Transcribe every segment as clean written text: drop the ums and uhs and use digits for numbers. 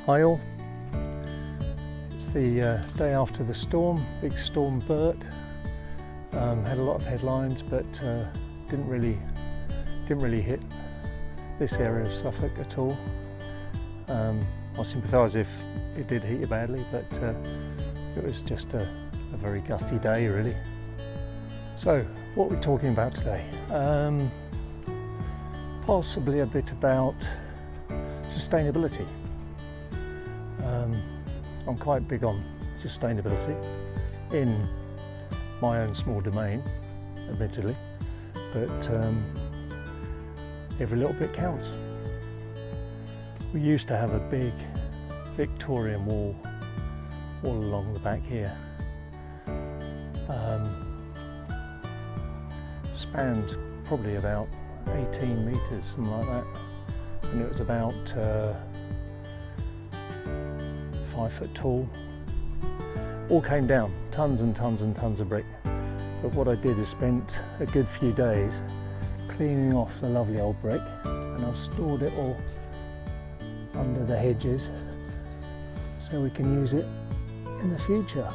Hi all. It's the day after the storm, big storm Bert. Had a lot of headlines, but didn't really hit this area of Suffolk at all. I sympathise if it did hit you badly, but it was just a very gusty day really. So what we're talking about today, possibly a bit about sustainability. I'm quite big on sustainability in my own small domain, admittedly, but every little bit counts. We used to have a big Victorian wall all along the back here. Spanned probably about 18 metres, something like that, and it was about 5 foot tall. All came down, tons and tons and tons of brick. But what I did is spent a good few days cleaning off the lovely old brick, and I've stored it all under the hedges so we can use it in the future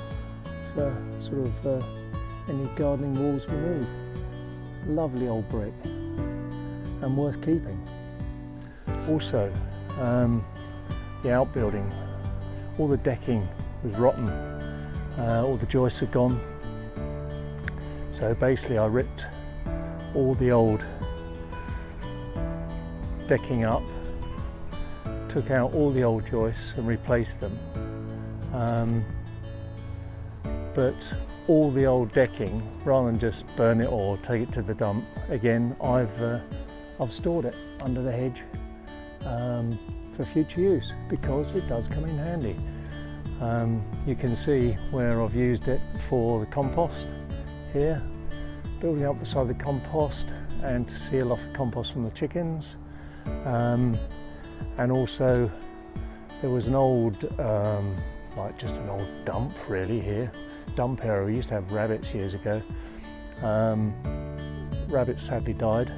for sort of any gardening walls we need. Lovely old brick and worth keeping. Also, the outbuilding, all the decking was rotten, all the joists had gone. So basically I ripped all the old decking up, took out all the old joists and replaced them. But all the old decking, rather than just burn it or take it to the dump, again I've stored it under the hedge for future use, because it does come in handy. You can see where I've used it for the compost here, building up the side of the compost and to seal off the compost from the chickens. And also there was an old, like just an old dump really here, dump area. We used to have rabbits years ago. Rabbits sadly died,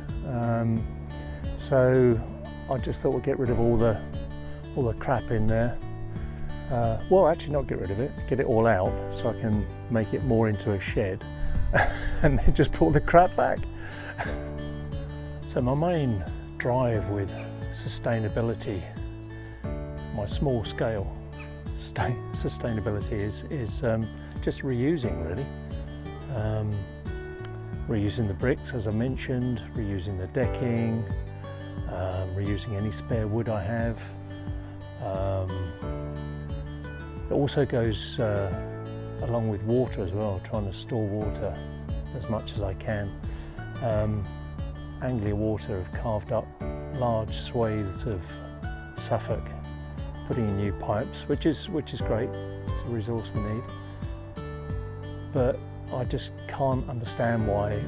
so I just thought we'd get rid of all the crap in there. Well, actually not get rid of it, get it all out so I can make it more into a shed and then just pull the crap back. So my main drive with sustainability, my small scale sustainability is just reusing really. Reusing the bricks, as I mentioned, reusing the decking, reusing any spare wood I have. It also goes along with water as well, trying to store water as much as I can. Anglia Water have carved up large swathes of Suffolk, putting in new pipes, which is great. It's a resource we need. But I just can't understand why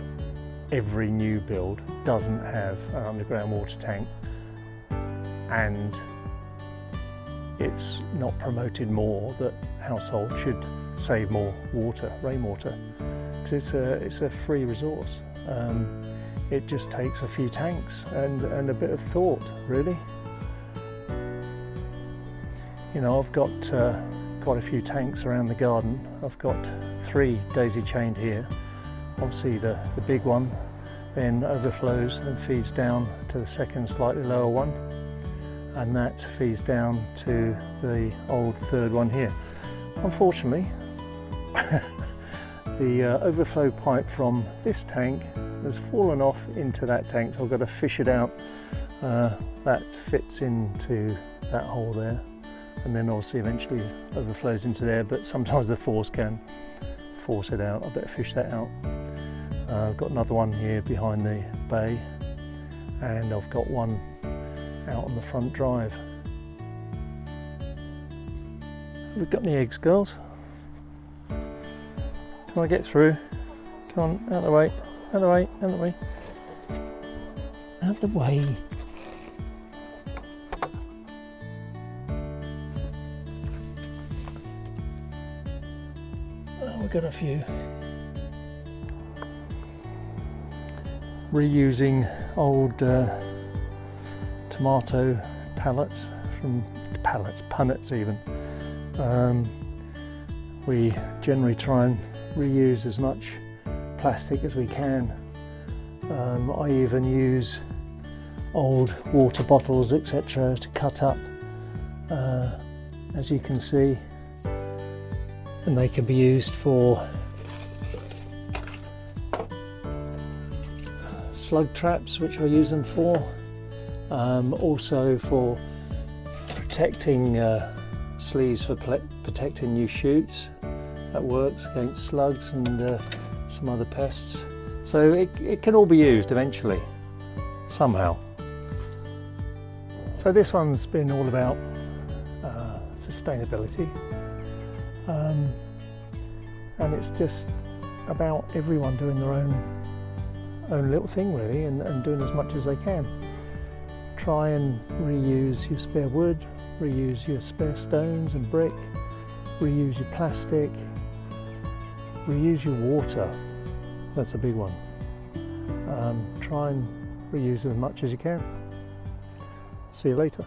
every new build doesn't have an underground water tank, and it's not promoted more that households should save more water, rainwater, because it's a free resource. It just takes a few tanks and a bit of thought, really. You know, I've got quite a few tanks around the garden. I've got 3 daisy chained here. Obviously the big one then overflows and feeds down to the second slightly lower one, and that feeds down to the old 3rd one here. Unfortunately, the overflow pipe from this tank has fallen off into that tank, so I've got to fish it out. That fits into that hole there, and then obviously eventually overflows into there, but sometimes the force can force it out. I better fish that out. I've got another one here behind the bay, and I've got one out on the front drive. Have we got any eggs, girls? Can I get through? Come on, out of the way, out of the way, out of the way. Out of the way. Oh, we've got a few. Reusing old tomato pallets from pallets, punnets even. We generally try and reuse as much plastic as we can. I even use old water bottles, etc., to cut up, as you can see, and they can be used for slug traps, which I use them for, also for protecting sleeves for protecting new shoots. That works against slugs and some other pests. So it can all be used eventually, somehow. So this one's been all about sustainability, and it's just about everyone doing their own little thing really, and doing as much as they can. Try and reuse your spare wood, reuse your spare stones and brick, reuse your plastic, reuse your water. That's a big one. Try and reuse as much as you can. See you later.